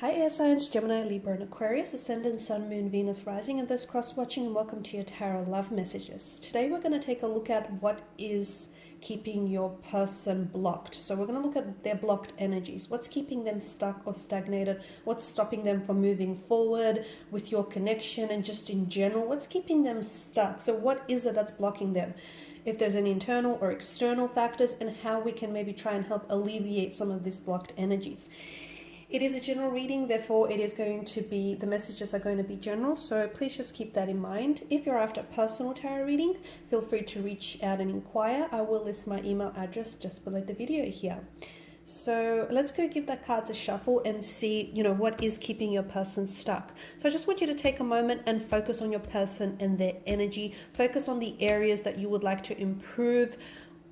Hi air signs, Gemini, Libra and Aquarius, Ascendant, Sun, Moon, Venus, Rising, and those cross-watching, and welcome to your Tarot Love Messages. Today we're going to take a look at what is keeping your person blocked. So we're going to look at their blocked energies. What's keeping them stuck or stagnated? What's stopping them from moving forward with your connection, and just in general, what's keeping them stuck? So what is it that's blocking them? If there's any internal or external factors, and how we can maybe try and help alleviate some of these blocked energies. It is a general reading, therefore it is going to be, the messages are going to be general, so please just keep that in mind. If you're after a personal tarot reading, feel free to reach out and inquire. I will list my email address just below the video here. So let's go give the cards a shuffle and see, what is keeping your person stuck. So I just want you to take a moment and focus on your person and their energy. Focus on the areas that you would like to improve,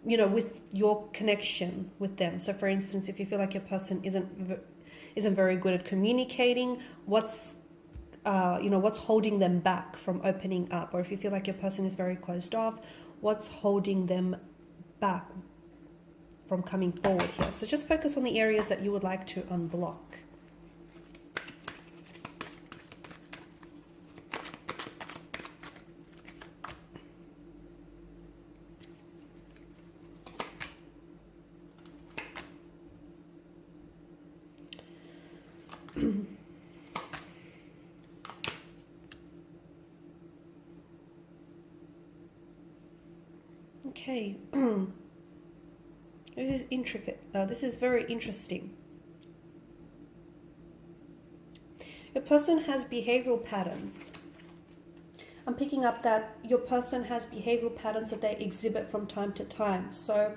with your connection with them. So for instance, if you feel like your person isn't very good at communicating, what's holding them back from opening up? Or if you feel like your person is very closed off, what's holding them back from coming forward here? So just focus on the areas that you would like to unblock. Okay, this is intricate. This is very interesting. Your person has behavioral patterns. I'm picking up that your person has behavioral patterns that they exhibit from time to time. So,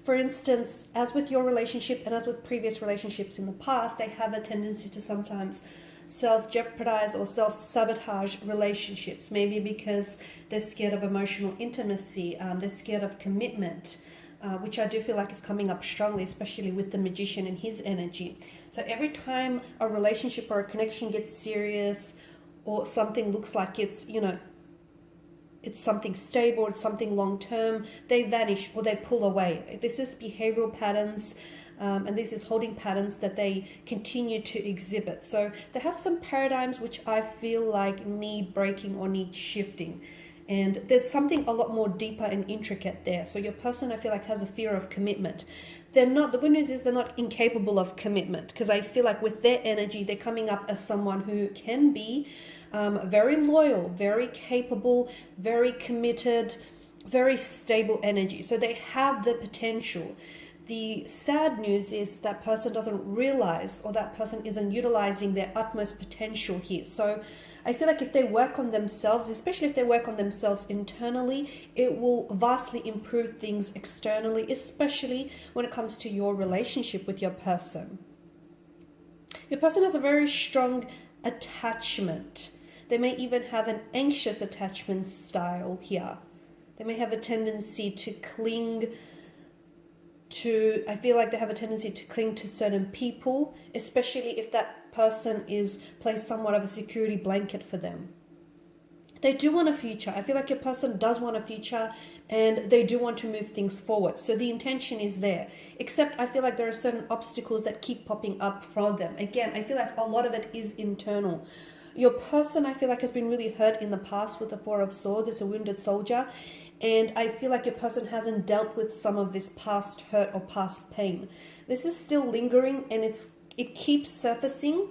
for instance, as with your relationship and as with previous relationships in the past, they have a tendency to sometimes self-jeopardize or self-sabotage relationships, maybe because they're scared of emotional intimacy, they're scared of commitment, which I do feel like is coming up strongly, especially with the Magician and his energy. So every time a relationship or a connection gets serious, or something looks like it's something stable, it's something long-term, they vanish or they pull away. This is behavioral patterns, and this is holding patterns that they continue to exhibit. So they have some paradigms which I feel like need breaking or need shifting. And there's something a lot more deeper and intricate there. So your person, I feel like, has a fear of commitment. The good news is they're not incapable of commitment, because I feel like with their energy, they're coming up as someone who can be very loyal, very capable, very committed, very stable energy. So they have the potential. The sad news is that person doesn't realize, or that person isn't utilizing their utmost potential here. So I feel like if they work on themselves, especially if they work on themselves internally, it will vastly improve things externally, especially when it comes to your relationship with your person. Your person has a very strong attachment. They may even have an anxious attachment style here. They may have a tendency to cling to, I feel like they have a tendency to cling to certain people, especially if that person plays somewhat of a security blanket for them. They do want a future. I feel like your person does want a future, and they do want to move things forward. So the intention is there, except I feel like there are certain obstacles that keep popping up from them. Again, I feel like a lot of it is internal. Your person, I feel like, has been really hurt in the past with the Four of Swords. It's a wounded soldier. And I feel like your person hasn't dealt with some of this past hurt or past pain. This is still lingering, and it keeps surfacing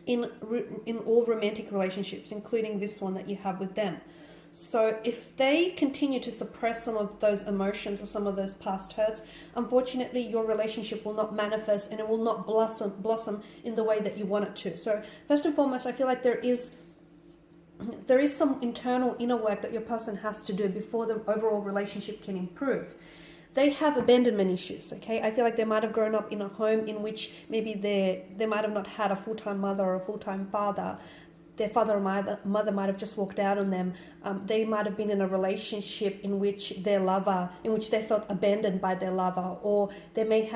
in all romantic relationships, including this one that you have with them. So if they continue to suppress some of those emotions or some of those past hurts, unfortunately your relationship will not manifest, and it will not blossom in the way that you want it to. So first and foremost, I feel like there is some internal inner work that your person has to do before the overall relationship can improve. They have abandonment issues, okay? I feel like they might have grown up in a home in which maybe they might have not had a full-time mother or a full-time father. Their father or mother might have just walked out on them. They might have been in a relationship in which they felt abandoned by their lover, or they may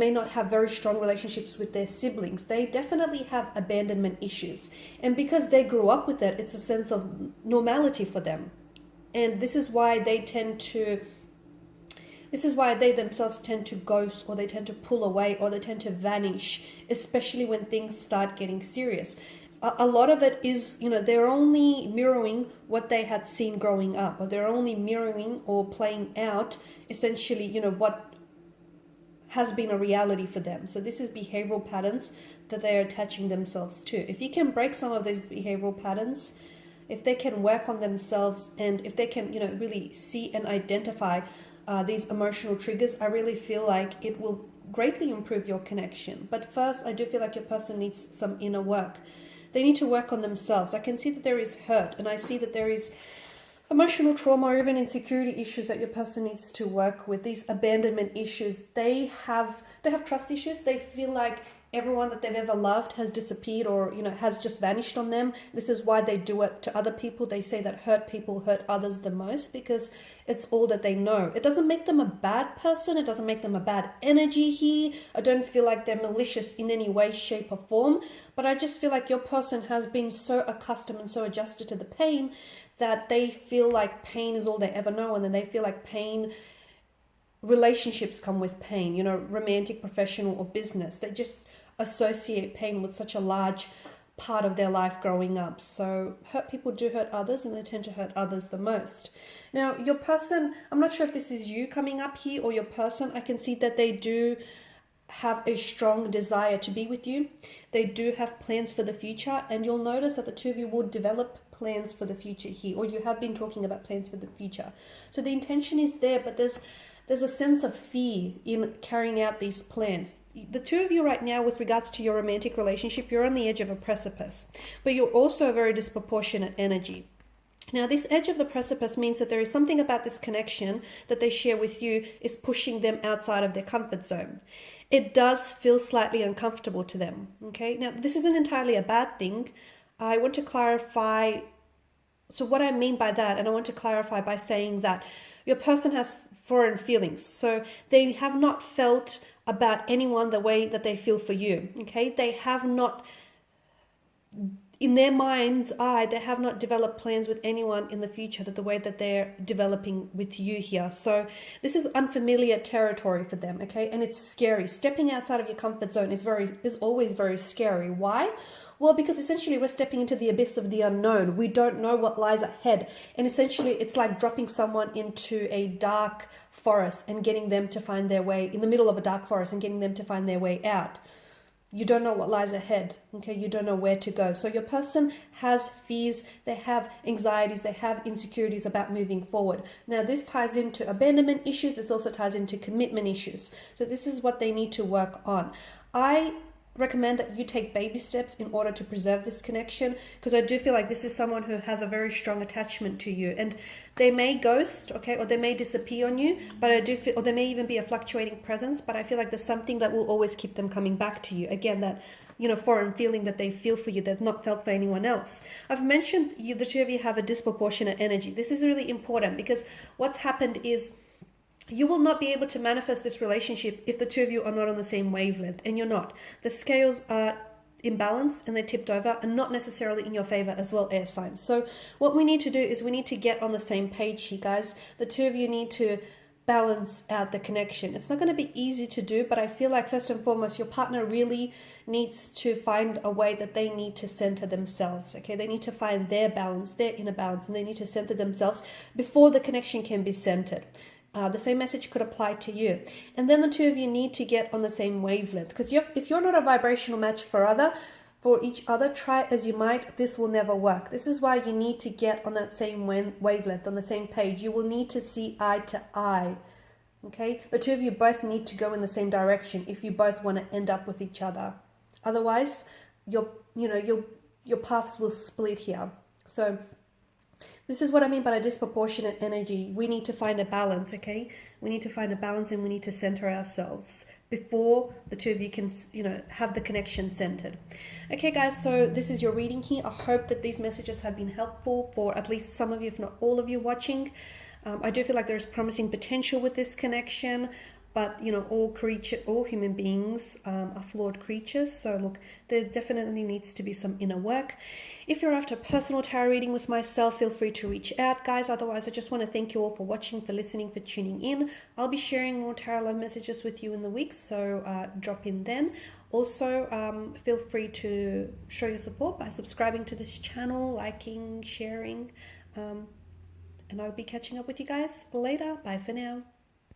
not have very strong relationships with their siblings. They definitely have abandonment issues. And because they grew up with it, it's a sense of normality for them. And this is why they tend to This is why they themselves tend to ghost, or they tend to pull away, or they tend to vanish, especially when things start getting serious. A lot of it is, they're only mirroring what they had seen growing up, or they're only mirroring or playing out essentially, what has been a reality for them. So this is behavioral patterns that they are attaching themselves to. If you can break some of these behavioral patterns, if they can work on themselves, and if they can, really see and identify these emotional triggers, I really feel like it will greatly improve your connection. But first, I do feel like your person needs some inner work. They need to work on themselves. I can see that there is hurt, and I see that there is emotional trauma or even insecurity issues that your person needs to work with. These abandonment issues, they have trust issues. They feel like everyone that they've ever loved has disappeared, or has just vanished on them. This is why they do it to other people. They say that hurt people hurt others the most, because it's all that they know. It doesn't make them a bad person. It doesn't make them a bad energy here. I don't feel like they're malicious in any way, shape or form, but I just feel like your person has been so accustomed and so adjusted to the pain that they feel like pain is all they ever know. And then they feel like pain, relationships come with pain, romantic, professional or business. They just associate pain with such a large part of their life growing up. So hurt people do hurt others, and they tend to hurt others the most. Now, your person, I'm not sure if this is you coming up here or your person. I can see that they do have a strong desire to be with you. They do have plans for the future, and you'll notice that the two of you will develop plans for the future here, or you have been talking about plans for the future. So the intention is there, but there's a sense of fear in carrying out these plans. The two of you right now, with regards to your romantic relationship, you're on the edge of a precipice, but you're also a very disproportionate energy. Now, this edge of the precipice means that there is something about this connection that they share with you is pushing them outside of their comfort zone. It does feel slightly uncomfortable to them. Okay, now this isn't entirely a bad thing. I want to clarify. So what I mean by that, and I want to clarify by saying that your person has foreign feelings. So they have not felt about anyone the way that they feel for you. Okay, they have not, in their mind's eye, they have not developed plans with anyone in the future that the way that they're developing with you here. So this is unfamiliar territory for them. Okay, and it's scary. Stepping outside of your comfort zone is always very scary. Why? Well, because essentially we're stepping into the abyss of the unknown. We don't know what lies ahead. And essentially it's like dropping someone into a dark forest and getting them to find their way, in the middle of a dark forest, and getting them to find their way out. You don't know what lies ahead. Okay, you don't know where to go. So your person has fears, they have anxieties, they have insecurities about moving forward. Now this ties into abandonment issues. This also ties into commitment issues. So this is what they need to work on. I recommend that you take baby steps in order to preserve this connection, because I do feel like this is someone who has a very strong attachment to you, and they may ghost, okay, or they may disappear on you, but I do feel, or there may even be a fluctuating presence, but I feel like there's something that will always keep them coming back to you. Again, that foreign feeling that they feel for you, they've not felt for anyone else. I've mentioned the two of you have a disproportionate energy. This is really important, because what's happened is you will not be able to manifest this relationship if the two of you are not on the same wavelength, and you're not. The scales are imbalanced and they're tipped over, and not necessarily in your favor as well, air signs. So what we need to do is we need to get on the same page here, guys. The two of you need to balance out the connection. It's not going to be easy to do, but I feel like first and foremost, your partner really needs to find a way that they need to center themselves. Okay, they need to find their balance, their inner balance, and they need to center themselves before the connection can be centered. The same message could apply to you. And then the two of you need to get on the same wavelength, because if you're not a vibrational match for each other, try as you might, this will never work. This is why you need to get on that same wavelength, on the same page. You will need to see eye to eye. Okay, the two of you both need to go in the same direction if you both want to end up with each other. Otherwise, your paths will split here. So this is what I mean by a disproportionate energy. We need to find a balance, okay? We need to find a balance, and we need to center ourselves before the two of you can, have the connection centered. Okay, guys, so this is your reading here. I hope that these messages have been helpful for at least some of you, if not all of you watching. I do feel like there's promising potential with this connection. but you know, all human beings are flawed creatures. So look, there definitely needs to be some inner work. If you're after a personal tarot reading with myself, feel free to reach out, guys. Otherwise, I just want to thank you all for watching, for listening, for tuning in. I'll be sharing more tarot love messages with you in the week, so drop in then. Also, feel free to show your support by subscribing to this channel, liking, sharing, and I'll be catching up with you guys later. Bye for now.